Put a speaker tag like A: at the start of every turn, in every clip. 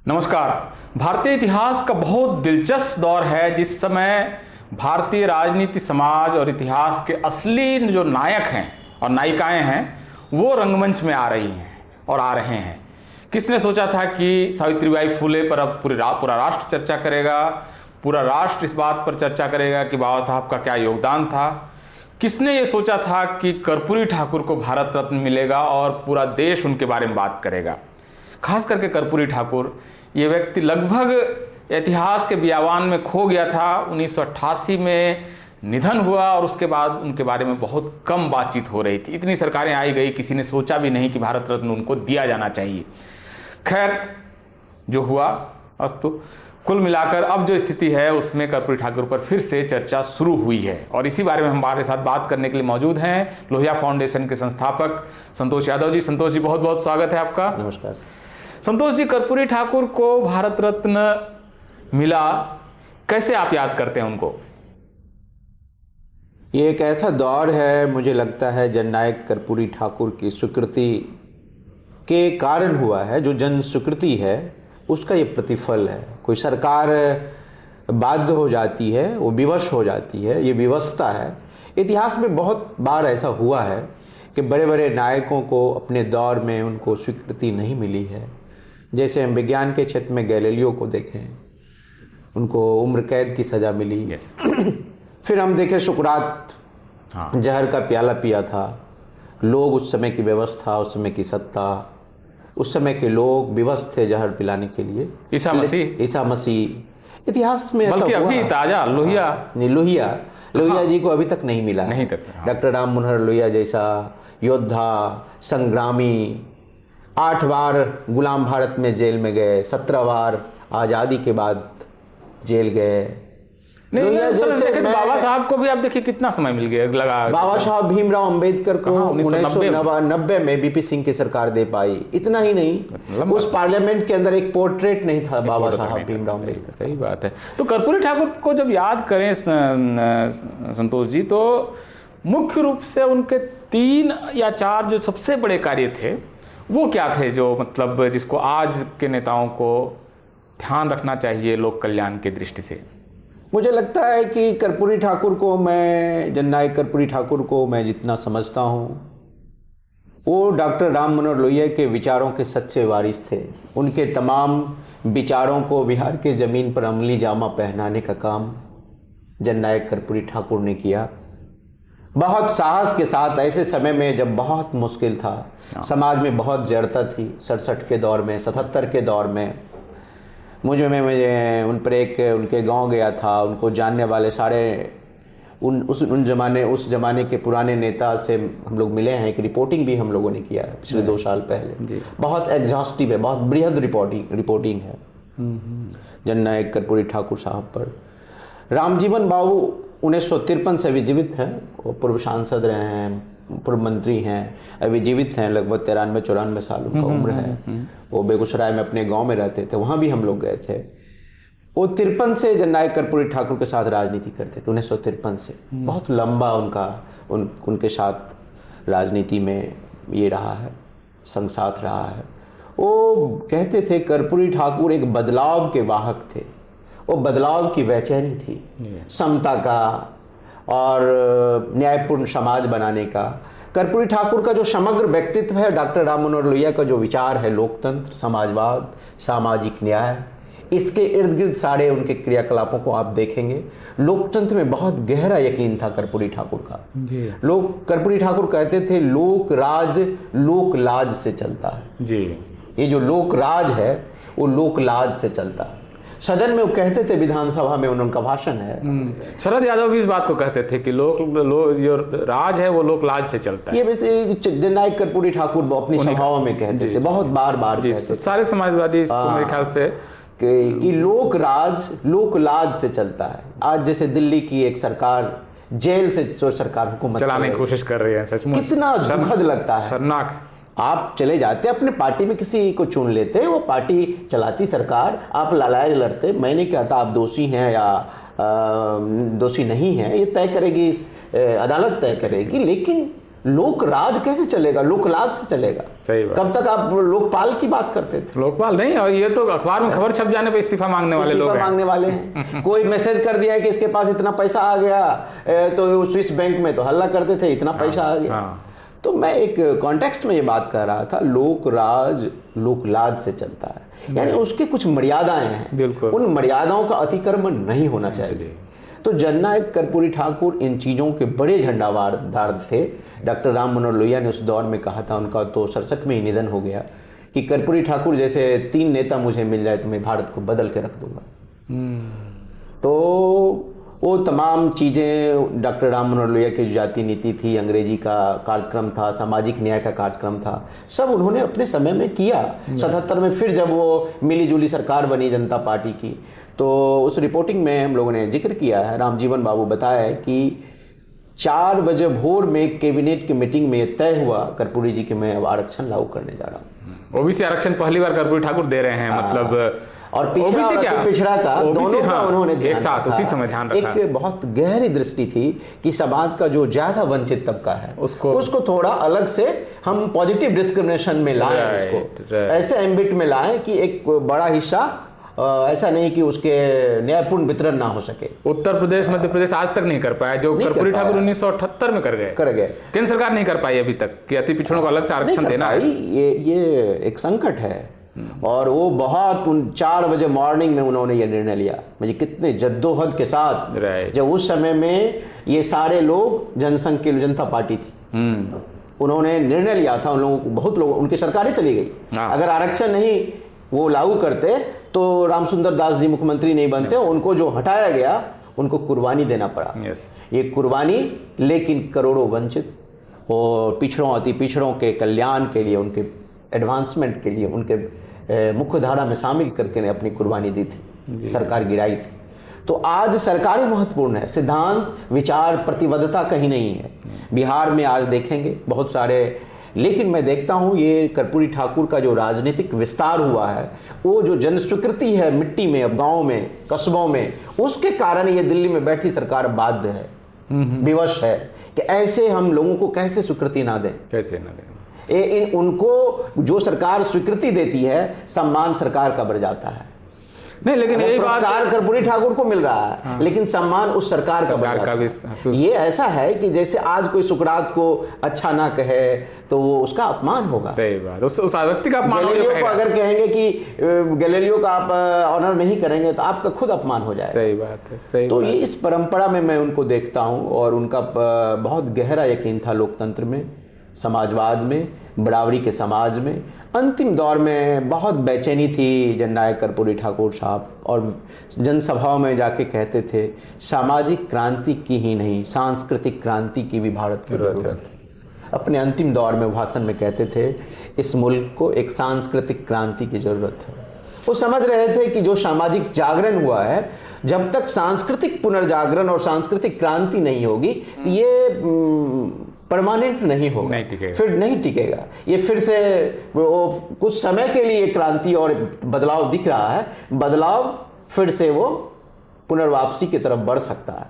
A: नमस्कार। भारतीय इतिहास का बहुत दिलचस्प दौर है जिस समय भारतीय राजनीति, समाज और इतिहास के असली जो नायक हैं और नायिकाएं हैं वो रंगमंच में आ रही हैं और आ रहे हैं। किसने सोचा था कि सावित्रीबाई फुले पर अब पूरा राष्ट्र चर्चा करेगा, पूरा राष्ट्र इस बात पर चर्चा करेगा कि बाबा साहब का क्या योगदान था। किसने ये सोचा था कि कर्पूरी ठाकुर को भारत रत्न मिलेगा और पूरा देश उनके बारे में बात करेगा। खास करके कर्पूरी ठाकुर, ये व्यक्ति लगभग इतिहास के बियावान में खो गया था। 1988 में निधन हुआ और उसके बाद उनके बारे में बहुत कम बातचीत हो रही थी। इतनी सरकारें आई गई, किसी ने सोचा भी नहीं कि भारत रत्न उनको दिया जाना चाहिए। खैर, जो हुआ अस्तु। कुल मिलाकर अब जो स्थिति है उसमें कर्पूरी ठाकुर पर फिर से चर्चा शुरू हुई है और इसी बारे में हमारे साथ बात करने के लिए मौजूद हैं लोहिया फाउंडेशन के संस्थापक संतोष यादव जी। संतोष जी, बहुत बहुत स्वागत है आपका।
B: नमस्कार
A: संतोष जी, कर्पूरी ठाकुर को भारत रत्न मिला, कैसे आप याद करते हैं उनको?
B: ये एक ऐसा दौर है, मुझे लगता है जननायक कर्पूरी ठाकुर की स्वीकृति के कारण हुआ है। जो जन स्वीकृति है उसका ये प्रतिफल है। कोई सरकार बाध्य हो जाती है, वो विवश हो जाती है, ये विवशता है। इतिहास में बहुत बार ऐसा हुआ है कि बड़े बड़े नायकों को अपने दौर में उनको स्वीकृति नहीं मिली है। जैसे हम विज्ञान के क्षेत्र में गैलीलियो को देखें, उनको उम्र कैद की सज़ा मिली। फिर हम देखें सुकरात, जहर का प्याला पिया था। लोग, उस समय की व्यवस्था, उस समय की सत्ता, उस समय के लोग विवश थे जहर पिलाने के लिए। ईसा मसीह इतिहास में ऐसा हुआ।
A: अभी ताजा
B: लोहिया जी को अभी तक नहीं मिला है। डॉक्टर राम मनोहर लोहिया जैसा योद्धा, संग्रामी, 8 बार गुलाम भारत में जेल में गए, 17 बार आज़ादी के बाद जेल गए।
A: बाबा साहब को भी आप देखिए कितना समय मिल गया लगा।
B: बाबा साहब भीमराव अंबेडकर को 1990 में बीपी सिंह की सरकार दे पाई। इतना ही नहीं, उस पार्लियामेंट के अंदर एक पोर्ट्रेट नहीं था बाबा साहब भीमराव अंबेडकर।
A: सही बात है। तो कर्पूरी ठाकुर को जब याद करें संतोष जी, तो मुख्य रूप से उनके 3 या 4 जो सबसे बड़े कार्य थे वो क्या थे, जो मतलब जिसको आज के नेताओं को ध्यान रखना चाहिए लोक कल्याण की दृष्टि से?
B: मुझे लगता है कि कर्पूरी ठाकुर को, मैं जननायक कर्पूरी ठाकुर को मैं जितना समझता हूँ, वो डॉक्टर राम मनोहर लोहिया के विचारों के सच्चे वारिस थे। उनके तमाम विचारों को बिहार के ज़मीन पर अमली जामा पहनाने का काम जननायक कर्पूरी ठाकुर ने किया। बहुत साहस के साथ, ऐसे समय में जब बहुत मुश्किल था, समाज में बहुत जड़ता थी। 67 के दौर में, 77 के दौर में मुझे उन पर उनके गांव गया था। उनको जानने वाले सारे उस जमाने के पुराने नेता से हम लोग मिले हैं। एक रिपोर्टिंग भी हम लोगों ने किया है पिछले 2 साल पहले। बहुत एग्जॉस्टिव है, बहुत बृहद रिपोर्टिंग है जननायक कर्पूरी ठाकुर साहब पर। रामजीवन बाबू 1953 से अभी जीवित हैं। वो पूर्व सांसद रहे हैं, पूर्व मंत्री हैं, अभी जीवित हैं। लगभग 93-94 साल उनका उम्र है। वो बेगूसराय में अपने गांव में रहते थे, वहाँ भी हम लोग गए थे। वो 53 से जननायक कर्पूरी ठाकुर के साथ राजनीति करते थे, 1953 से। बहुत लंबा उनके साथ राजनीति में ये रहा है, संग साथ रहा है। वो कहते थे कर्पूरी ठाकुर एक बदलाव के वाहक थे। वो बदलाव की बेचैनी थी, समता का और न्यायपूर्ण समाज बनाने का। कर्पूरी ठाकुर का जो समग्र व्यक्तित्व है, डॉक्टर राम मनोहर लोहिया का जो विचार है, लोकतंत्र, समाजवाद, सामाजिक न्याय, इसके इर्द गिर्द सारे उनके क्रियाकलापों को आप देखेंगे। लोकतंत्र में बहुत गहरा यकीन था कर्पूरी ठाकुर का। कर्पूरी ठाकुर कहते थे लोक राज लोक लाज से चलता है जी। ये जो लोक राज है वो लोक लाज से चलता है। सदन में वो कहते थे, विधानसभा में उनका भाषण है।
A: शरद यादव भी इस बात को कहते थे कि जो राज है वो लोक लाज से चलता है।
B: ये वैसे जननायक कर्पूरी ठाकुर अपनी सभाओं में कहते थे, बहुत बार कहते थे।
A: सारे समाजवादी मेरे ख्याल से
B: कि लोक राज लोक लाज से चलता है। आज जैसे दिल्ली की एक सरकार जेल से सरकार हुकूमत
A: चलाने की कोशिश कर रही है, सचमुच
B: कितना दुखद लगता है।
A: शर्मनाक।
B: आप चले जाते, अपने पार्टी में किसी को चुन लेते, वो पार्टी चलाती सरकार, आप लड़ाई लड़ते। मैं नहीं कहता आप दोषी हैं या दोषी नहीं हैं, ये तय करेगी अदालत तय करेगी, लेकिन लोक राज कैसे चलेगा, लोकलाज से चलेगा।
A: सही बात।
B: कब तक आप लोकपाल की बात करते थे?
A: लोकपाल नहीं, और ये तो अखबार में खबर छप जाने पे इस्तीफा मांगने वाले लोग हैं।
B: मांगने वाले हैं। कोई मैसेज कर दिया है कि इसके पास इतना पैसा आ गया, तो स्विस बैंक में तो हल्ला करते थे इतना पैसा आ गया। तो मैं एक कॉन्टेक्स्ट में ये बात कर रहा था, लोक राज लोकलाज से चलता है, यानी उसके कुछ मर्यादाएं हैं,
A: बिल्कुल।
B: उन मर्यादाओं का अतिक्रमण नहीं होना चाहिए। तो जननायक कर्पूरी ठाकुर इन चीज़ों के बड़े झंडावार थे। डॉक्टर राम मनोहर लोहिया ने उस दौर में कहा था, उनका तो 67 में ही निधन हो गया, कि कर्पूरी ठाकुर जैसे 3 नेता मुझे मिल जाए तो मैं भारत को बदल के रख दूंगा। तो वो तमाम चीज़ें, डॉक्टर राम मनोहर लोहिया की जो जातीय नीति थी, अंग्रेजी का कार्यक्रम था, सामाजिक न्याय का कार्यक्रम था, सब उन्होंने अपने समय में किया। 77 में फिर जब वो मिली जुली सरकार बनी जनता पार्टी की, तो उस रिपोर्टिंग में हम लोगों ने जिक्र किया है, रामजीवन बाबू बताया है कि 4 बजे भोर में कैबिनेट की मीटिंग में ये तय हुआ कर्पूरी जी कि मैं अब आरक्षण लागू करने जा रहा हूँ।
A: ओबीसी आरक्षण पहली बार कर्पूरी ठाकुर दे रहे हैं, मतलब
B: और पिछड़ा
A: ओबीसी क्या,
B: पिछड़ा का दोनों का
A: हाँ,
B: उन्होंने ध्यान
A: एक साथ
B: रखा।
A: उसी समय ध्यान रखा।
B: एक बहुत गहरी दृष्टि थी कि समाज का जो ज्यादा वंचित तबका है उसको थोड़ा अलग से हम पॉजिटिव डिस्क्रिमिनेशन में लाएं, उसको ऐसे एम्बिट में लाएं कि एक बड़ा हिस्सा ऐसा नहीं कि उसके न्यायपूर्ण वितरण ना हो सके।
A: उत्तर प्रदेश मध्य प्रदेश आज तक नहीं कर पाया जो कर्पूरी ठाकुर 1978 में कर गए। केंद्र सरकार नहीं कर पाई अभी तक कि अति पिछड़ों को अलग से आरक्षण देना है।
B: ये एक संकट है। और वो बहुत 4 बजे मॉर्निंग में उन्होंने ये निर्णय लिया, मुझे कितने जद्दोजहद के साथ, जब उस समय में ये सारे लोग जनसंघ की जनता पार्टी थी, उन्होंने निर्णय लिया था। उन लोगों को, बहुत लोग, उनकी सरकारें चली गई। अगर आरक्षण नहीं वो लागू करते तो रामसुंदर दास जी मुख्यमंत्री नहीं बनते। उनको जो हटाया गया उनको कुर्बानी देना पड़ा। ये कुर्बानी, लेकिन करोड़ों वंचित और पिछड़ों अति पिछड़ों के कल्याण के लिए, उनके एडवांसमेंट के लिए, उनके मुख्य धारा में शामिल करके ने अपनी कुर्बानी दी थी, सरकार गिराई थी। तो आज सरकारें महत्वपूर्ण है, सिद्धांत विचार प्रतिबद्धता कहीं नहीं है। बिहार में आज देखेंगे बहुत सारे, लेकिन मैं देखता हूं ये कर्पूरी ठाकुर का जो राजनीतिक विस्तार हुआ है, वो जो जन स्वीकृति है मिट्टी में, अब गाँव में, कस्बों में, उसके कारण ये दिल्ली में बैठी सरकार बाध्य है, विवश है कि ऐसे हम लोगों को कैसे स्वीकृति ना दें,
A: कैसे ना दें।
B: उनको जो सरकार स्वीकृति देती है, सम्मान सरकार का बढ़ जाता है।
A: नहीं, लेकिन एक बात
B: कर्पूरी ठाकुर को मिल रहा है, हाँ। लेकिन सम्मान उस सरकार का बढ़ जाता है। ये ऐसा है कि जैसे आज कोई सुकरात को अच्छा ना कहे तो वो उसका अपमान होगा।
A: सही बात, उस व्यक्ति का अपमान होगा।
B: गैलीलियो को अगर कहेंगे कि गैलीलियो का आप ऑनर नहीं करेंगे तो आपका खुद अपमान हो जाएगा।
A: सही बात है, सही
B: तो
A: बात।
B: ये इस परंपरा में मैं उनको देखता हूँ, और उनका बहुत गहरा यकीन था लोकतंत्र में, समाजवाद में, बराबरी के समाज में। अंतिम दौर में बहुत बेचैनी थी जननायक कर्पूरी ठाकुर साहब, और जनसभाओं में जाके कहते थे सामाजिक क्रांति की ही नहीं, सांस्कृतिक क्रांति की भी भारत की जरूरत है। अपने अंतिम दौर में भाषण में कहते थे इस मुल्क को एक सांस्कृतिक क्रांति की जरूरत है। वो समझ रहे थे कि जो सामाजिक जागरण हुआ है, जब तक सांस्कृतिक पुनर्जागरण और सांस्कृतिक क्रांति नहीं होगी, ये परमानेंट नहीं होगा,
A: नहीं टिकेगा,
B: फिर नहीं टिकेगा। ये फिर से वो कुछ समय के लिए क्रांति और बदलाव दिख रहा है, बदलाव फिर से वो पुनर्वापसी की तरफ बढ़ सकता है।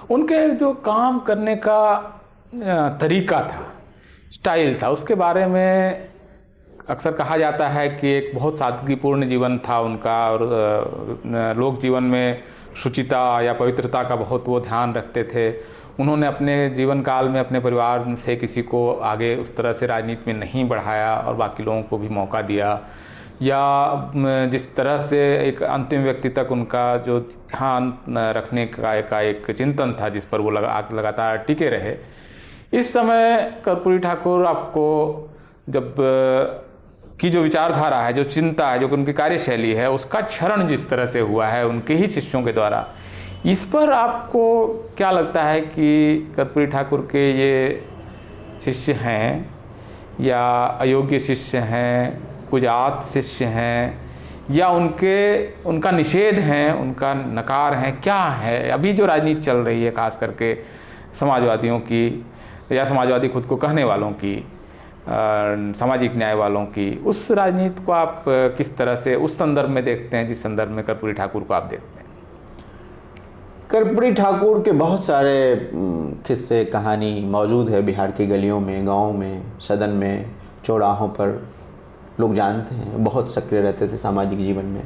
A: उनके जो काम करने का तरीका था, स्टाइल था, उसके बारे में अक्सर कहा जाता है कि एक बहुत सादगीपूर्ण जीवन था उनका, और लोक जीवन में शुचिता या पवित्रता का बहुत वो ध्यान रखते थे। उन्होंने अपने जीवन काल में अपने परिवार से किसी को आगे उस तरह से राजनीति में नहीं बढ़ाया और बाकी लोगों को भी मौका दिया, या जिस तरह से एक अंतिम व्यक्ति तक उनका जो ध्यान रखने का एक चिंतन था, जिस पर वो लगातार टिके रहे। इस समय कर्पूरी ठाकुर आपको जब की जो विचारधारा है, जो चिंता है, जो उनकी कार्यशैली है, उसका क्षरण जिस तरह से हुआ है उनके ही शिष्यों के द्वारा, इस पर आपको क्या लगता है कि कर्पूरी ठाकुर के ये शिष्य हैं या अयोग्य शिष्य हैं, कुजात शिष्य हैं, या उनका निषेध है, उनका नकार है, क्या है? अभी जो राजनीति चल रही है, खास करके समाजवादियों की या समाजवादी खुद को कहने वालों की, सामाजिक न्याय वालों की, उस राजनीति को आप किस तरह से उस संदर्भ में देखते हैं जिस संदर्भ में कर्पूरी ठाकुर को आप देखते हैं?
B: कर्पूरी ठाकुर के बहुत सारे किस्से कहानी मौजूद है बिहार की गलियों में, गाँव में, सदन में, चौराहों पर। लोग जानते हैं बहुत सक्रिय रहते थे सामाजिक जीवन में,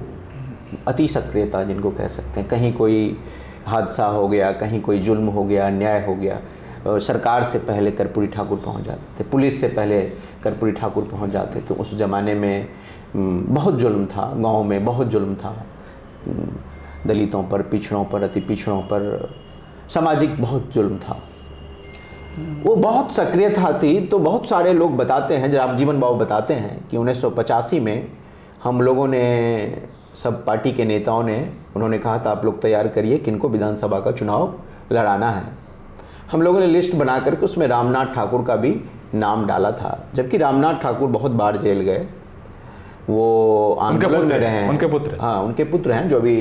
B: अति सक्रियता जिनको कह सकते हैं। कहीं कोई हादसा हो गया, कहीं कोई जुल्म हो गया, अन्याय हो गया, सरकार से पहले कर्पूरी ठाकुर पहुंच जाते थे, पुलिस से पहले कर्पूरी ठाकुर पहुंच जाते थे। उस ज़माने में बहुत जुल्म था, गांव में बहुत जुल्म था, दलितों पर, पिछड़ों पर, अति पिछड़ों पर सामाजिक बहुत जुल्म था। वो बहुत सक्रियता थी। तो बहुत सारे लोग बताते हैं, जब जीवन बाबू बताते हैं कि 1985 में हम लोगों ने, सब पार्टी के नेताओं ने, उन्होंने कहा था आप लोग तैयार करिए किनको विधानसभा का चुनाव लड़ाना है। हम लोगों ने लिस्ट बना करके उसमें रामनाथ ठाकुर का भी नाम डाला था, जबकि रामनाथ ठाकुर बहुत बार जेल गए, वो आंदोलन में रहे हैं।
A: उनके पुत्र,
B: हाँ, उनके पुत्र हैं जो भी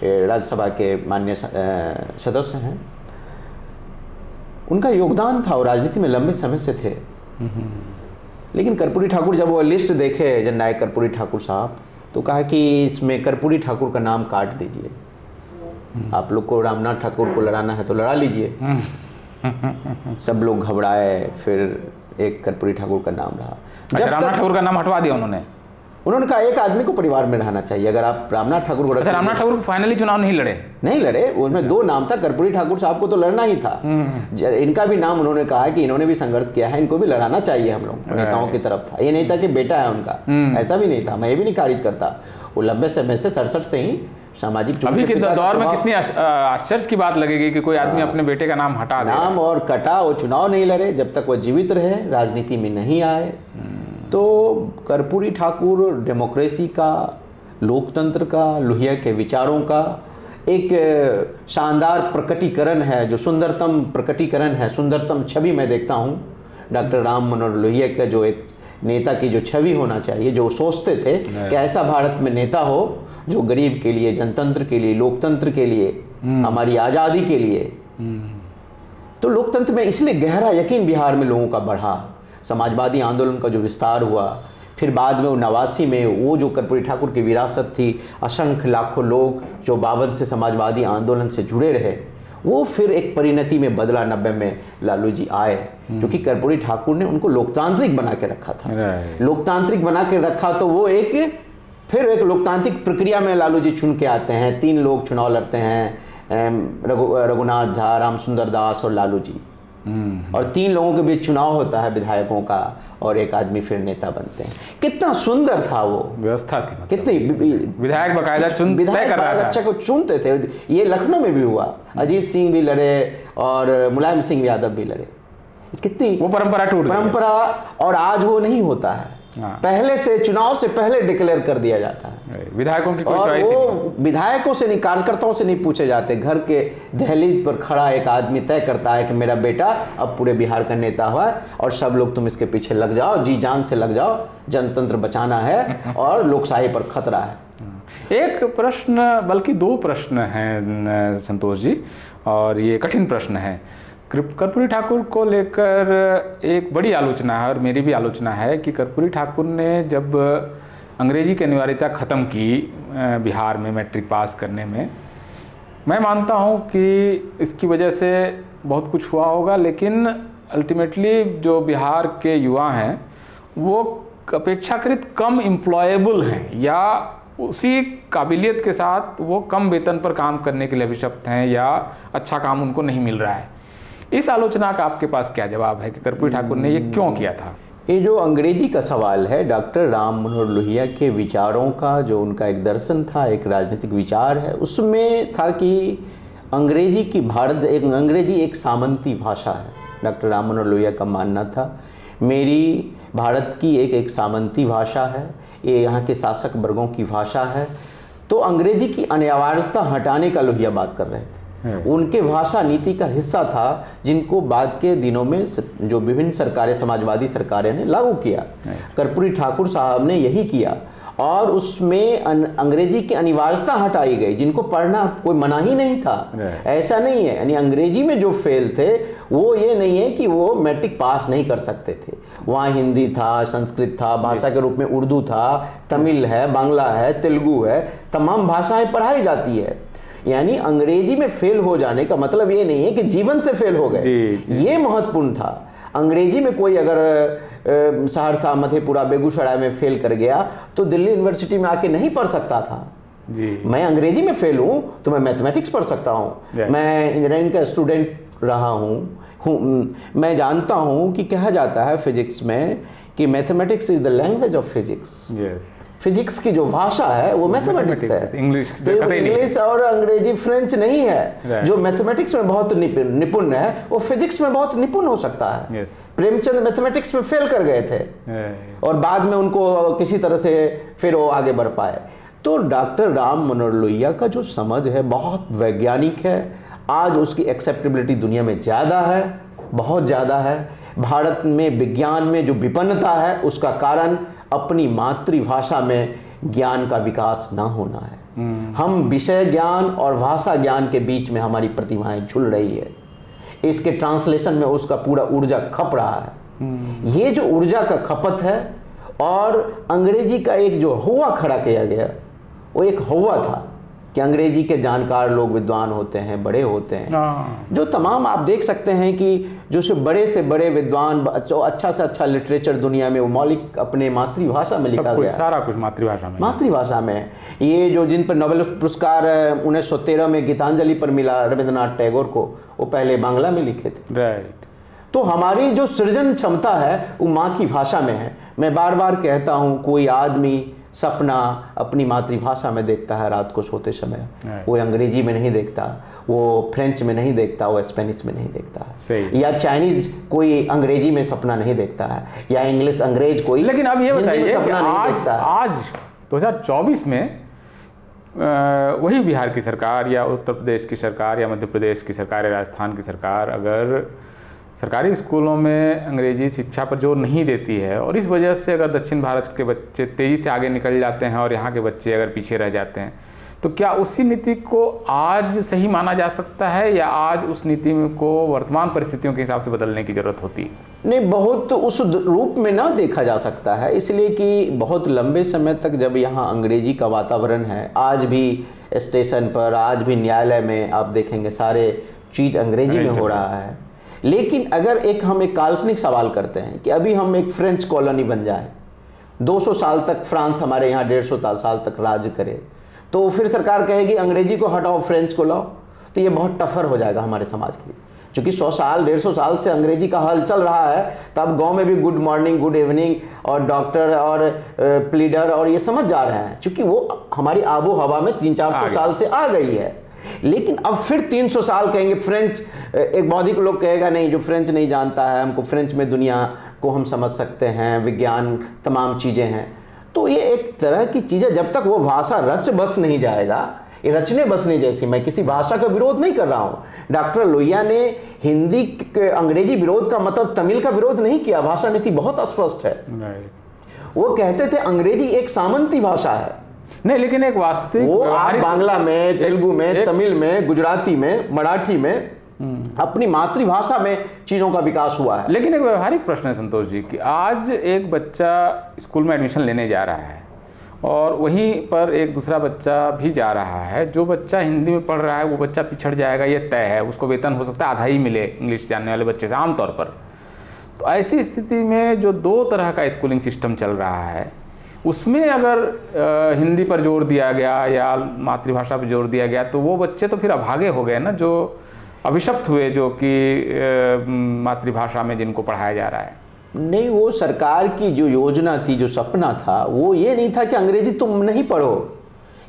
B: राज्यसभा के माननीय सदस्य हैं। उनका योगदान था, और राजनीति में लंबे समय से थे। लेकिन कर्पूरी ठाकुर जब वो लिस्ट देखे जननायक कर्पूरी ठाकुर साहब, तो कहा कि इसमें कर्पूरी ठाकुर का नाम काट दीजिए, आप लोग को रामनाथ ठाकुर को लड़ाना है तो लड़ा लीजिए। सब लोग घबराए, फिर एक कर्पूरी ठाकुर का नाम रहा।
A: जब रामनाथ ठाकुर का नाम हटवा दिया उन्होंने
B: कहा एक आदमी को परिवार में रहना चाहिए। अगर आप रामनाथ ठाकुर को
A: रामनाथ ठाकुर फाइनली चुनाव नहीं लड़े,
B: उनमें दो नाम था, कर्पूरी ठाकुर साहब को तो लड़ना ही था। इनका भी नाम उन्होंने कहा कि इन्होंने भी संघर्ष किया है, इनको भी लड़ाना चाहिए हम लोग नेताओं की तरफ था। ये नहीं था कि बेटा है उनका, ऐसा भी नहीं था। मैं ये भी नहीं खारिज करता, वो लंबे समय से 67 से ही सामाजिक
A: अभी के दौर में कितनी आश्चर्य की बात लगेगी कि कोई आदमी अपने बेटे का नाम हटा दे,
B: नाम और कटा। वो चुनाव नहीं लड़े, जब तक वो जीवित रहे, राजनीति में नहीं आए। तो कर्पूरी ठाकुर डेमोक्रेसी का, लोकतंत्र का, लोहिया के विचारों का एक शानदार प्रकटीकरण है, जो सुंदरतम प्रकटीकरण है, सुंदरतम छवि मैं देखता हूँ। डॉक्टर राम मनोहर लोहिया का जो एक नेता की जो छवि होना चाहिए, जो सोचते थे कि ऐसा भारत में नेता हो जो गरीब के लिए, जनतंत्र के लिए, लोकतंत्र के लिए, हमारी आज़ादी के लिए। तो लोकतंत्र में इसलिए गहरा यकीन बिहार में लोगों का बढ़ा। समाजवादी आंदोलन का जो विस्तार हुआ, फिर बाद में 89 में वो जो कर्पूरी ठाकुर की विरासत थी, असंख्य लाखों लोग जो 52 से समाजवादी आंदोलन से जुड़े रहे, वो फिर एक परिणति में बदला। 90 में लालू जी आए, क्योंकि कर्पूरी ठाकुर ने उनको लोकतांत्रिक बना के रखा था। लोकतांत्रिक बना के रखा तो वो फिर एक लोकतांत्रिक प्रक्रिया में लालू जी चुन के आते हैं। 3 लोग चुनाव लड़ते हैं, रघुनाथ झा, राम सुंदर दास और लालू जी, और 3 लोगों के बीच चुनाव होता है विधायकों का, और एक आदमी फिर नेता बनते हैं। कितना सुंदर था वो व्यवस्था थी, मतलब कितनी
A: विधायक बकायदा तय कर रहा था,
B: अच्छा को चुनते थे। ये लखनऊ में भी हुआ, अजीत सिंह भी लड़े और मुलायम सिंह यादव भी लड़े। कितनी
A: वो परंपरा
B: और आज वो नहीं होता है। पहले से, चुनाव से पहले डिक्लेयर कर दिया जाता है।
A: विधायकों की कोई
B: चॉइस नहीं, विधायकों से नहीं, कार्यकर्ताओं से नहीं पूछे जाते। घर के दहलीज पर खड़ा एक आदमी तय करता है कि मेरा बेटा अब पूरे बिहार का नेता हुआ है, और सब लोग तुम इसके पीछे लग जाओ, जी जान से लग जाओ, जनतंत्र बचाना है और लोकशाही पर खतरा है।
A: एक प्रश्न, बल्कि 2 प्रश्न हैं संतोष जी, और ये कठिन प्रश्न है। कर्पूरी ठाकुर को लेकर एक बड़ी आलोचना है, और मेरी भी आलोचना है, कि कर्पूरी ठाकुर ने जब अंग्रेजी की अनिवार्यता ख़त्म की बिहार में मैट्रिक पास करने में, मैं मानता हूं कि इसकी वजह से बहुत कुछ हुआ होगा, लेकिन अल्टीमेटली जो बिहार के युवा हैं वो अपेक्षाकृत कम एम्प्लॉयबल हैं, या उसी काबिलियत के साथ वो कम वेतन पर काम करने के लिए अभिशप्त हैं, या अच्छा काम उनको नहीं मिल रहा है। इस आलोचना का आपके पास क्या जवाब है कि कर्पूरी ठाकुर ने ये क्यों किया था?
B: ये जो अंग्रेजी का सवाल है, डॉक्टर राम मनोहर लोहिया के विचारों का, जो उनका एक दर्शन था, एक राजनीतिक विचार है, उसमें था कि अंग्रेजी एक सामंती भाषा है। डॉक्टर राम मनोहर लोहिया का मानना था मेरी भारत की एक सामंती भाषा है, ये यहाँ के शासक वर्गों की भाषा है। तो अंग्रेजी की अनिवार्यता हटाने का लोहिया बात कर रहे थे। उनके भाषा नीति का हिस्सा था, जिनको बाद के दिनों में जो विभिन्न सरकारें, समाजवादी सरकारें ने लागू किया। कर्पूरी ठाकुर साहब ने यही किया, और उसमें अंग्रेजी की अनिवार्यता हटाई गई, जिनको पढ़ना कोई मना ही नहीं था। ऐसा नहीं है, यानी अंग्रेजी में जो फेल थे वो ये नहीं है कि वो मैट्रिक पास नहीं कर सकते थे। वहाँ हिंदी था, संस्कृत था, भाषा के रूप में उर्दू था, तमिल है, बांग्ला है, तेलुगु है, तमाम भाषाएं पढ़ाई जाती है। यानी अंग्रेजी में फेल हो जाने का मतलब ये नहीं है कि जीवन से फेल हो गए, ये महत्वपूर्ण था। अंग्रेजी में कोई अगर सहरसा, मधेपुरा, बेगूसराय में फेल कर गया तो दिल्ली यूनिवर्सिटी में आके नहीं पढ़ सकता था
A: जी।
B: मैं अंग्रेजी में फेल हूँ तो मैं मैथमेटिक्स पढ़ सकता हूँ, मैं इंजीनियरिंग का स्टूडेंट रहा हूँ, मैं जानता हूँ कि कहा जाता है फिजिक्स में कि mathematics is the language of physics. Physics की जो भाषा है वो मैथमेटिक्स है। इंग्लिश और अंग्रेजी, फ्रेंच नहीं है। जो मैथमेटिक्स में बहुत निपुण है वो फिजिक्स में बहुत निपुण हो सकता है। प्रेमचंद मैथमेटिक्स में फेल कर गए थे और बाद में उनको किसी तरह से फिर वो आगे बढ़ पाए। तो डॉक्टर राम मनोहर लोहिया का जो समझ है बहुत वैज्ञानिक है। आज उसकी एक्सेप्टेबिलिटी दुनिया में ज़्यादा है, बहुत ज़्यादा है। भारत में विज्ञान में जो विपन्नता है उसका कारण अपनी मातृभाषा में ज्ञान का विकास ना होना है। हम विषय ज्ञान और भाषा ज्ञान के बीच में हमारी प्रतिभाएं झूल रही है। इसके ट्रांसलेशन में उसका पूरा ऊर्जा खप रहा है। ये जो ऊर्जा का खपत है और अंग्रेजी का एक जो हुआ खड़ा किया गया, वो एक हुआ था कि अंग्रेजी के जानकार लोग विद्वान होते हैं, बड़े होते हैं। जो तमाम आप देख सकते हैं कि जो से बड़े विद्वान, अच्छा से अच्छा लिटरेचर दुनिया में वो मौलिक अपने मातृभाषा में लिखा गया,
A: सारा कुछ मातृभाषा में। ये जो जिन पर नोबेल पुरस्कार 1913 में गीतांजलि पर मिला रविंद्रनाथ टैगोर को, वो पहले बांग्ला में लिखे थे। तो हमारी जो सृजन क्षमता है वो माँ की भाषा में है। मैं बार बार कहता हूँ, कोई आदमी सपना अपनी मातृभाषा में देखता है रात को सोते समय, वो अंग्रेजी में नहीं देखता, वो फ्रेंच में नहीं देखता, वो स्पेनिश में नहीं देखता, या चाइनीज कोई अंग्रेजी में सपना नहीं देखता है, या इंग्लिश अंग्रेज कोई। लेकिन अब ये बताइए कि आज 2024 में वही बिहार की सरकार या उत्तर प्रदेश की सरकार या मध्य प्रदेश की सरकार या राजस्थान की सरकार अगर सरकारी स्कूलों में अंग्रेजी शिक्षा पर जोर नहीं देती है और इस वजह से अगर दक्षिण भारत के बच्चे तेज़ी से आगे निकल जाते हैं और यहाँ के बच्चे अगर पीछे रह जाते हैं, तो क्या उसी नीति को आज सही माना जा सकता है या आज उस नीति को वर्तमान परिस्थितियों के हिसाब से बदलने की ज़रूरत होती है?
B: नहीं, बहुत उस रूप में ना देखा जा सकता है, इसलिए कि बहुत लंबे समय तक जब यहाँ अंग्रेजी का वातावरण है, आज भी स्टेशन पर, आज भी न्यायालय में आप देखेंगे सारे चीज़ अंग्रेजी में हो रहा है। लेकिन अगर हम एक काल्पनिक सवाल करते हैं कि अभी हम एक फ्रेंच कॉलोनी बन जाए, 200 साल तक फ्रांस हमारे यहाँ 150 साल तक राज करे, तो फिर सरकार कहेगी अंग्रेजी को हटाओ, फ्रेंच को लाओ, तो ये बहुत टफर हो जाएगा हमारे समाज के लिए। क्योंकि 100 साल 150 साल से अंग्रेजी का हल चल रहा है, तब गांव में भी गुड मॉर्निंग, गुड इवनिंग और डॉक्टर और प्लीडर और ये समझ जा रहे हैं, क्योंकि वो हमारी आबो हवा में 300-400 साल से आ गई है। लेकिन अब फिर 300 साल कहेंगे फ्रेंच, एक बौद्धिक लोग कहेगा नहीं, जो फ्रेंच नहीं जानता है, हमको फ्रेंच में दुनिया को हम समझ सकते हैं, विज्ञान तमाम चीज़ें हैं। तो ये एक तरह की चीज़ है, जब तक वो भाषा रच बस नहीं जाएगा, ये रचने बसने जैसी, मैं किसी भाषा का विरोध नहीं कर रहा हूँ। डॉक्टर लोहिया ने हिंदी अंग्रेजी विरोध का मतलब तमिल का विरोध नहीं किया, भाषा नीति बहुत स्पष्ट है। वो कहते थे अंग्रेजी एक सामंती भाषा है।
A: नहीं, लेकिन एक वास्तविक
B: वो आप बांग्ला में, तेलुगु में, तमिल में, गुजराती में, मराठी में, अपनी मातृभाषा में चीज़ों का विकास हुआ है।
A: लेकिन एक व्यवहारिक प्रश्न है संतोष जी कि आज एक बच्चा स्कूल में एडमिशन लेने जा रहा है और वहीं पर एक दूसरा बच्चा भी जा रहा है। जो बच्चा हिंदी में पढ़ रहा है वो बच्चा पिछड़ जाएगा, ये तय है। उसको वेतन हो सकता है आधा ही मिले इंग्लिश जानने वाले बच्चे से आमतौर पर। तो ऐसी स्थिति में जो 2 तरह का स्कूलिंग सिस्टम चल रहा है, उसमें अगर हिंदी पर जोर दिया गया या मातृभाषा पर जोर दिया गया तो वो बच्चे तो फिर अभागे हो गए ना, जो अभिशप्त हुए, जो कि मातृभाषा में जिनको पढ़ाया जा रहा है।
B: नहीं, वो सरकार की जो योजना थी, जो सपना था, वो ये नहीं था कि अंग्रेजी तुम नहीं पढ़ो,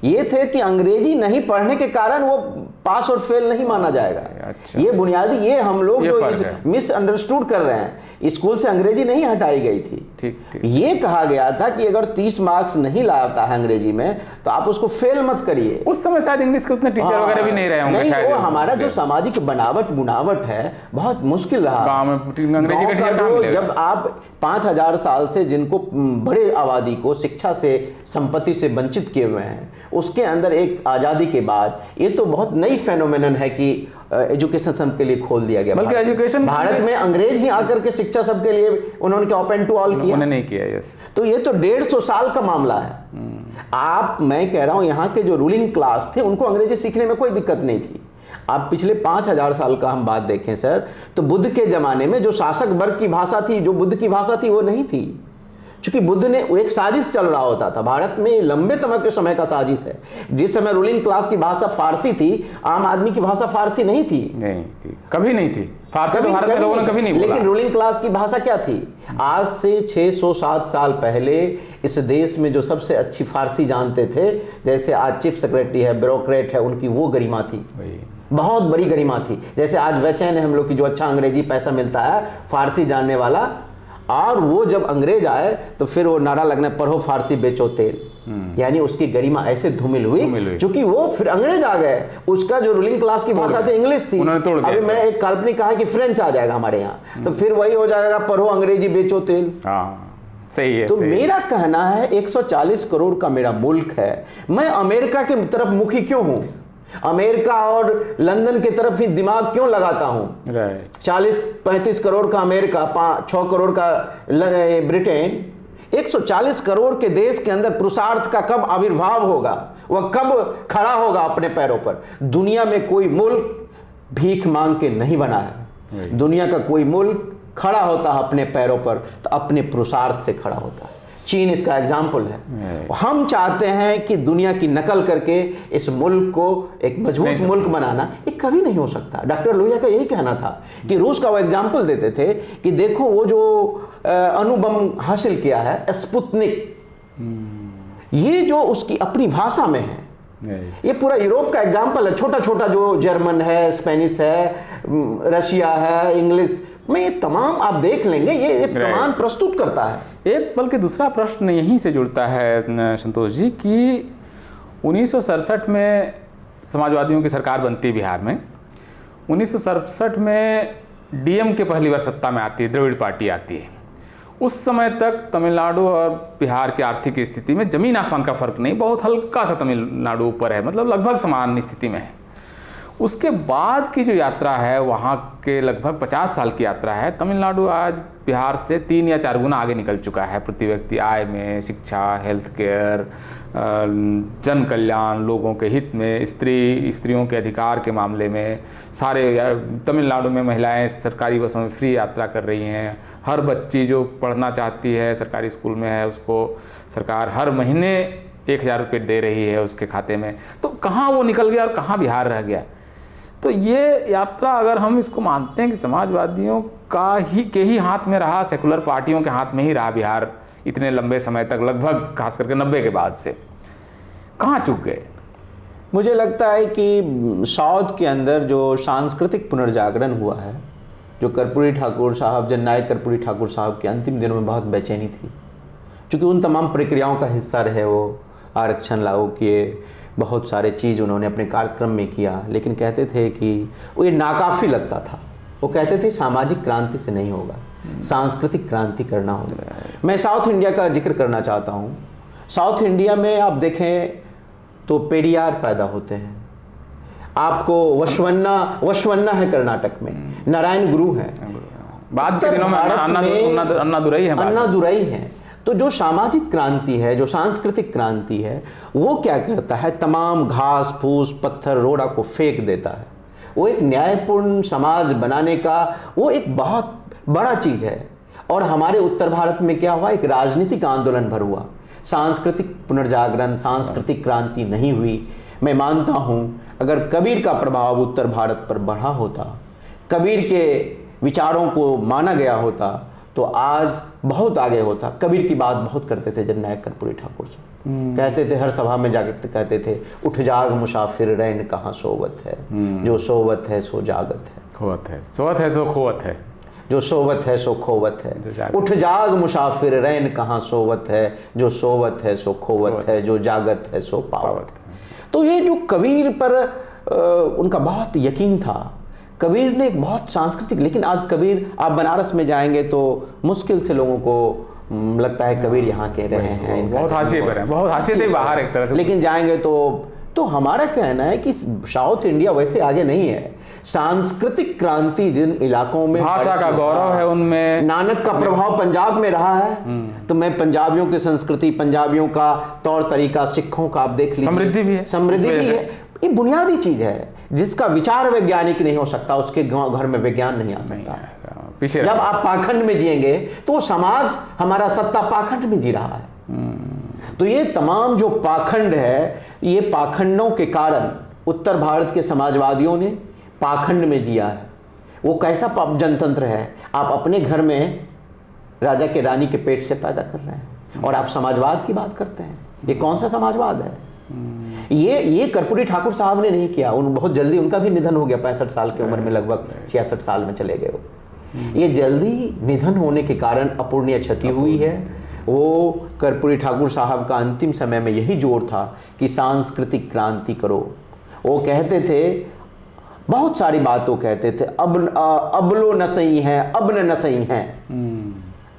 B: ये थे कि अंग्रेजी नहीं पढ़ने के कारण वो पास और फेल नहीं माना जाएगा।
A: अच्छा।
B: ये बुनियादी, ये हम लोग जो मिसअंडरस्टूड कर रहे हैं, स्कूल से अंग्रेजी नहीं हटाई गई थी।
A: ठीक।
B: ये कहा गया था कि अगर 30 मार्क्स नहीं लाता है अंग्रेजी में तो आप उसको फेल मत करिए।
A: उस समय शायद इंग्लिश के उतने टीचर वगैरह भी नहीं रहे होंगे।
B: नहीं, वो हमारा जो सामाजिक बुनावट है बहुत मुश्किल रहा।
A: गाँव में अंग्रेजी का टीचर,
B: जब आप 5000 साल से जिनको बड़े आबादी को शिक्षा से, संपत्ति से वंचित किए हुए हैं, उसके अंदर एक आज़ादी के बाद ये तो बहुत नई फेनोमेनन है कि एजुकेशन सबके लिए खोल दिया गया।
A: बल्कि एजुकेशन
B: भारत में अंग्रेज ही आकर के शिक्षा सबके लिए उन्होंने क्या ओपन टू ऑल किया?
A: उन्होंने नहीं किया। यस।
B: तो ये तो 150 साल का मामला है। मैं कह रहा हूं यहाँ के जो रूलिंग क्लास थे उनको अंग्रेजी सीखने में कोई दिक्कत नहीं थी। आप पिछले 5000 साल का हम बात देखें सर, तो बुद्ध के जमाने में जो शासक वर्ग की भाषा थी, जो बुद्ध की भाषा थी, वो नहीं थी। क्योंकि बुद्ध ने एक साजिश चल रहा होता था भारत में, लंबे समय का साजिश है। जिस समय रूलिंग क्लास की भाषा फारसी थी, आम आदमी की भाषा फारसी नहीं थी,
A: कभी नहीं थी फारसी। तो भारत में लोगों ने कभी नहीं बोला।
B: लेकिन रूलिंग क्लास की भाषा क्या थी? आज से 607 साल पहले इस देश में जो सबसे अच्छी फारसी जानते थे, जैसे आज चीफ सेक्रेटरी है, ब्यूरोक्रेट है, उनकी वो गरिमा थी, बहुत बड़ी गरिमा थी। जैसे आज वैचैन है हम लोग की, जो अच्छा अंग्रेजी पैसा मिलता है फारसी जानने वाला। और वो जब अंग्रेज आए तो फिर वो नारा लगना, पढ़ो फारसी बेचो तेल, यानी उसकी गरिमा ऐसे धूमिल हुई क्योंकि वो फिर अंग्रेज आ गए। उसका जो रूलिंग क्लास की भाषा थी इंग्लिश थी। अभी मैं एक काल्पनिक कहा कि फ्रेंच आ जाएगा हमारे यहाँ, तो फिर वही हो जाएगा, पढ़ो अंग्रेजी बेचो तेल।
A: सही है।
B: तो मेरा कहना है 140 करोड़ का मेरा मुल्क है, मैं अमेरिका की तरफ मुखी क्यों हूं? अमेरिका और लंदन की तरफ ही दिमाग क्यों लगाता हूं? 40-35 करोड़ का अमेरिका, 6 करोड़ का ब्रिटेन, 140 करोड़ के देश के अंदर पुरुषार्थ का कब आविर्भाव होगा? वह कब खड़ा होगा अपने पैरों पर? दुनिया में कोई मुल्क भीख मांग के नहीं बना है। दुनिया का कोई मुल्क खड़ा होता है अपने पैरों पर तो अपने पुरुषार्थ से खड़ा होता है। चीन इसका एग्जाम्पल है। हम चाहते हैं कि दुनिया की नकल करके इस मुल्क को एक मजबूत मुल्क बनाना, ये कभी नहीं हो सकता। डॉक्टर लोहिया का यही कहना था कि रूस का वो एग्जाम्पल देते थे कि देखो वो जो अणुबम हासिल किया है स्पुतनिक, ये जो उसकी अपनी भाषा में है। ये पूरा यूरोप का एग्जाम्पल है, छोटा छोटा जो जर्मन है, स्पेनिश है, रशिया है, इंग्लिश में, ये तमाम आप देख लेंगे, ये प्रमाण प्रस्तुत करता है।
A: एक बल्कि दूसरा प्रश्न यहीं से जुड़ता है संतोष जी कि 1967 में समाजवादियों की सरकार बनती है बिहार में। 1967 में डीएमके पहली बार सत्ता में आती है, द्रविड़ पार्टी आती है। उस समय तक तमिलनाडु और बिहार की आर्थिक स्थिति में जमीन आसमान का फर्क नहीं, बहुत हल्का सा तमिलनाडु ऊपर है, मतलब लगभग समान स्थिति में है। उसके बाद की जो यात्रा है, वहाँ के लगभग 50 साल की यात्रा है। तमिलनाडु आज बिहार से 3 या 4 गुना आगे निकल चुका है प्रति व्यक्ति आय में, शिक्षा, हेल्थ केयर, जन कल्याण, लोगों के हित में, स्त्रियों के अधिकार के मामले में। सारे तमिलनाडु में महिलाएं सरकारी बसों में फ्री यात्रा कर रही हैं। हर बच्ची जो पढ़ना चाहती है सरकारी स्कूल में है, उसको सरकार हर महीने 1000 रुपये दे रही है उसके खाते में। तो कहाँ वो निकल गया और कहाँ बिहार रह गया? तो ये यात्रा अगर हम इसको मानते हैं कि समाजवादियों के ही हाथ में रहा, सेकुलर पार्टियों के हाथ में ही रहा बिहार इतने लंबे समय तक, लगभग खास करके 90 के बाद से, कहाँ चूक गए?
B: मुझे लगता है कि साउथ के अंदर जो सांस्कृतिक पुनर्जागरण हुआ है, जो कर्पूरी ठाकुर साहब, जननायक कर्पूरी ठाकुर साहब के अंतिम दिनों में बहुत बेचैनी थी, क्योंकि उन तमाम प्रक्रियाओं का हिस्सा रहे। वो आरक्षण लागू किए, बहुत सारे चीज़ उन्होंने अपने कार्यक्रम में किया, लेकिन कहते थे कि वो ये नाकाफ़ी लगता था। वो कहते थे सामाजिक क्रांति से नहीं होगा, सांस्कृतिक क्रांति करना होगा। मैं साउथ इंडिया का जिक्र करना चाहता हूँ। साउथ इंडिया में आप देखें तो पेरियार पैदा होते हैं, आपको वशवन्ना है कर्नाटक में, नारायण गुरु है,
A: बाद के दिनों में
B: अन्नादुरई है। तो जो सामाजिक क्रांति है, जो सांस्कृतिक क्रांति है, वो क्या करता है? तमाम घास फूस पत्थर रोड़ा को फेंक देता है। वो एक न्यायपूर्ण समाज बनाने का वो एक बहुत बड़ा चीज़ है। और हमारे उत्तर भारत में क्या हुआ? एक राजनीतिक आंदोलन भर हुआ, सांस्कृतिक पुनर्जागरण, सांस्कृतिक क्रांति नहीं हुई। मैं मानता हूँ अगर कबीर का प्रभाव उत्तर भारत पर बढ़ा होता, कबीर के विचारों को माना गया होता, तो आज बहुत आगे होता। कबीर की बात बहुत करते थे जननायक कर्पूरी ठाकुर से, कहते थे हर सभा में जाके कहते थे, उठ जाग मुसाफिर रैन कहाँ सोवत है, जो सोवत है सो जागत है,
A: खोवत है, सोवत है सो खोवत है,
B: जो सोवत है सो खोवत है। उठ जाग मुसाफिर रैन कहाँ सोवत है, जो सोवत है सो खोवत है, जो जागत है सो पावत है। तो ये जो कबीर पर उनका बहुत यकीन था, कबीर ने एक बहुत सांस्कृतिक, लेकिन आज कबीर आप बनारस में जाएंगे तो मुश्किल से लोगों को लगता है कबीर यहाँ के रहे हैं,
A: बहुत हाशिए पर है, बहुत हाशिए से बाहर एक तरह से।
B: लेकिन जाएंगे तो हमारा कहना है कि साउथ इंडिया वैसे आगे नहीं है। सांस्कृतिक क्रांति जिन इलाकों में
A: भाषा का गौरव है उनमें,
B: नानक का प्रभाव पंजाब में रहा है, तो मैं पंजाबियों की संस्कृति, पंजाबियों का तौर तरीका, सिखों का आप देख लीजिए,
A: समृद्धि भी है,
B: समृद्धि भी है। ये बुनियादी चीज है जिसका विचार वैज्ञानिक नहीं हो सकता, उसके घर में विज्ञान नहीं आ सकता।
A: पीछे
B: जब आप पाखंड में जिएंगे तो वो समाज, हमारा सत्ता पाखंड में जी रहा है। तो ये तमाम जो पाखंड है, ये पाखंडों के कारण उत्तर भारत के समाजवादियों ने पाखंड में जिया है। वो कैसा जनतंत्र है, आप अपने घर में राजा के रानी के पेट से पैदा कर रहे हैं और आप समाजवाद की बात करते हैं। ये कौन सा समाजवाद है? ये कर्पूरी ठाकुर साहब ने नहीं किया। बहुत जल्दी उनका भी निधन हो गया, 65 साल की उम्र में, लगभग 66 साल में चले गए वो। ये जल्दी निधन होने के कारण अपूर्णीय क्षति हुई है। वो कर्पूरी ठाकुर साहब का अंतिम समय में यही जोर था कि सांस्कृतिक क्रांति करो। वो कहते थे, बहुत सारी बातों कहते थे, अब लो न सही है, अब न सही है,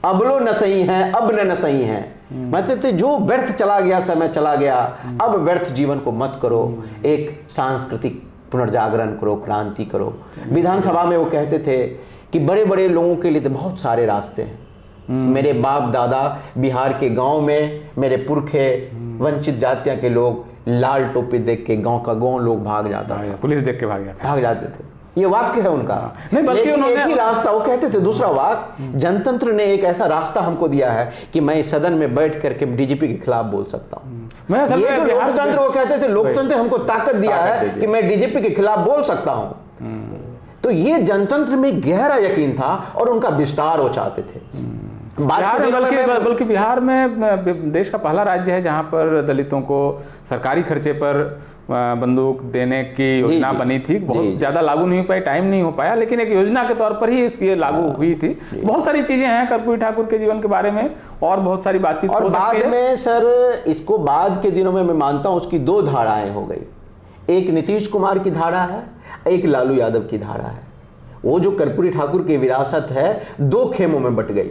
B: अब लो न सही है, अब न सही है। कहते थे जो व्यर्थ चला गया समय चला गया, अब व्यर्थ जीवन को मत करो, एक सांस्कृतिक पुनर्जागरण करो, क्रांति करो। विधानसभा में वो कहते थे कि बड़े बड़े लोगों के लिए तो बहुत सारे रास्ते हैं। मेरे बाप दादा बिहार के गांव में, मेरे पुरखे वंचित जातियों के लोग लाल टोपी देख के गांव का गांव लोग भाग जाता था,
A: पुलिस देख के भाग
B: जाते थे। ये वाक्य है उनका।
A: नहीं, बल्कि उन्होंने
B: एक ही रास्ता, वो कहते थे। दूसरा वाक्य, जनतंत्र ने एक ऐसा रास्ता हमको दिया है कि मैं सदन में बैठ करके डीजीपी के खिलाफ बोल सकता हूँ। ये जो लोकतंत्र, वो कहते थे लोकतंत्र हमको ताकत दिया है कि मैं डीजीपी के खिलाफ बोल सकता हूँ। तो ये जनतंत्र में गहरा यकीन था और उनका विस्तार वो चाहते थे।
A: बल्कि बिहार में देश का पहला राज्य है जहां पर दलितों को सरकारी खर्चे पर बंदूक देने की योजना बनी थी। बहुत ज़्यादा लागू नहीं हो पाई, टाइम नहीं हो पाया, लेकिन एक योजना के तौर पर ही इसकी लागू हुई थी। बहुत सारी चीज़ें हैं कर्पूरी ठाकुर के जीवन के बारे में और बहुत सारी बातचीत
B: और
A: हो सकती है।
B: बाद में सर, इसको बाद के दिनों में मैं मानता हूँ उसकी दो धाराएं हो गई। एक नीतीश कुमार की धारा है, एक लालू यादव की धारा है। वो जो कर्पूरी ठाकुर की विरासत है, दो खेमों में बट गई।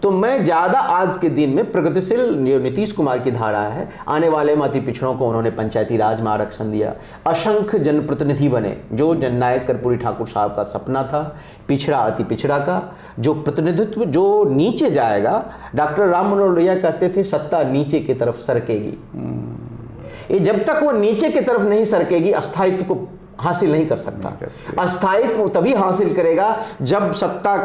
B: तो मैं ज्यादा आज के दिन में प्रगतिशील जो नीतीश कुमार की धारा है, आने वाले अति पिछड़ों को उन्होंने पंचायती राज में आरक्षण दिया, असंख्य जनप्रतिनिधि बने, जो जननायक कर्पूरी ठाकुर साहब का सपना था, पिछड़ा अति पिछड़ा का जो प्रतिनिधित्व जो नीचे जाएगा। डॉक्टर राम मनोहर लोहिया कहते थे सत्ता नीचे की तरफ सरकेगी। ये जब तक वो नीचे की तरफ नहीं सरकेगी, अस्थायित्व को हासिल नहीं कर सकता। अस्थायित्व तभी हासिल करेगा जब सत्ता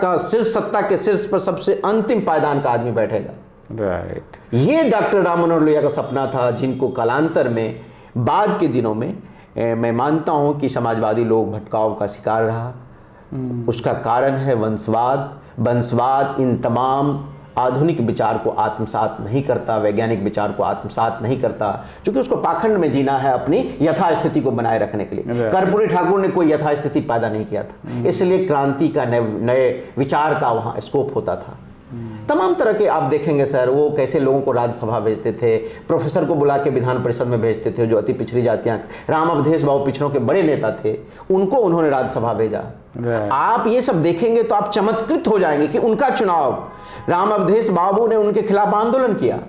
B: के शीर्ष पर सबसे अंतिम पायदान का आदमी बैठेगा।
A: राइट।
B: ये डॉक्टर राम मनोहर लोहिया का सपना था, जिनको कालांतर में बाद के दिनों में मैं मानता हूं कि समाजवादी लोग भटकाव का शिकार रहा। उसका कारण है वंशवाद इन तमाम आधुनिक विचार को आत्मसात नहीं करता, वैज्ञानिक विचार को आत्मसात नहीं करता, क्योंकि उसको पाखंड में जीना है अपनी यथास्थिति को बनाए रखने के लिए। कर्पूरी ठाकुर ने कोई यथास्थिति पैदा नहीं किया था, इसलिए क्रांति का नए विचार का वहाँ स्कोप होता था। तमाम तरह के आप देखेंगे सर, वो कैसे लोगों को राज्यसभा भेजते थे, प्रोफेसर को बुला के विधान परिषद में भेजते थे, जो अति पिछड़ी जातियां। राम अवधेश बाबू पिछड़ों के बड़े नेता थे, उनको उन्होंने राज्यसभा भेजा। आप ये सब देखेंगे तो आप चमत्कृत हो जाएंगे कि उनका चुनाव, राम अवधेश बाबू ने उनके खिलाफ आंदोलन किया,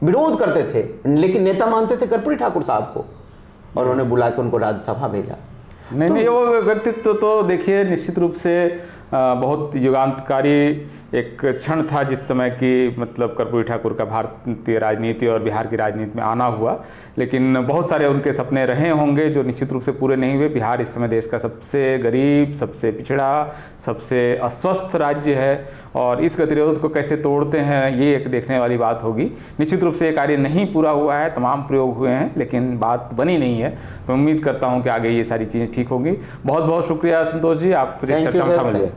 B: विरोध करते थे, लेकिन नेता मानते थे कर्पूरी ठाकुर साहब को, और उन्होंने बुला के उनको राज्यसभा भेजा।
A: नहीं, वो व्यक्तित्व तो देखिए निश्चित रूप से बहुत युगांतकारी एक क्षण था जिस समय की मतलब कर्पूरी ठाकुर का भारतीय राजनीति और बिहार की राजनीति में आना हुआ। लेकिन बहुत सारे उनके सपने रहे होंगे जो निश्चित रूप से पूरे नहीं हुए। बिहार इस समय देश का सबसे गरीब, सबसे पिछड़ा, सबसे अस्वस्थ राज्य है, और इस गतिरोध को कैसे तोड़ते हैं ये एक देखने वाली बात होगी। निश्चित रूप से ये कार्य नहीं पूरा हुआ है, तमाम प्रयोग हुए हैं, लेकिन बात बनी नहीं है। तो उम्मीद करता हूँ कि आगे ये सारी चीज़ें ठीक होंगी। बहुत बहुत शुक्रिया संतोष जी, आप चर्चा में शामिल हुए।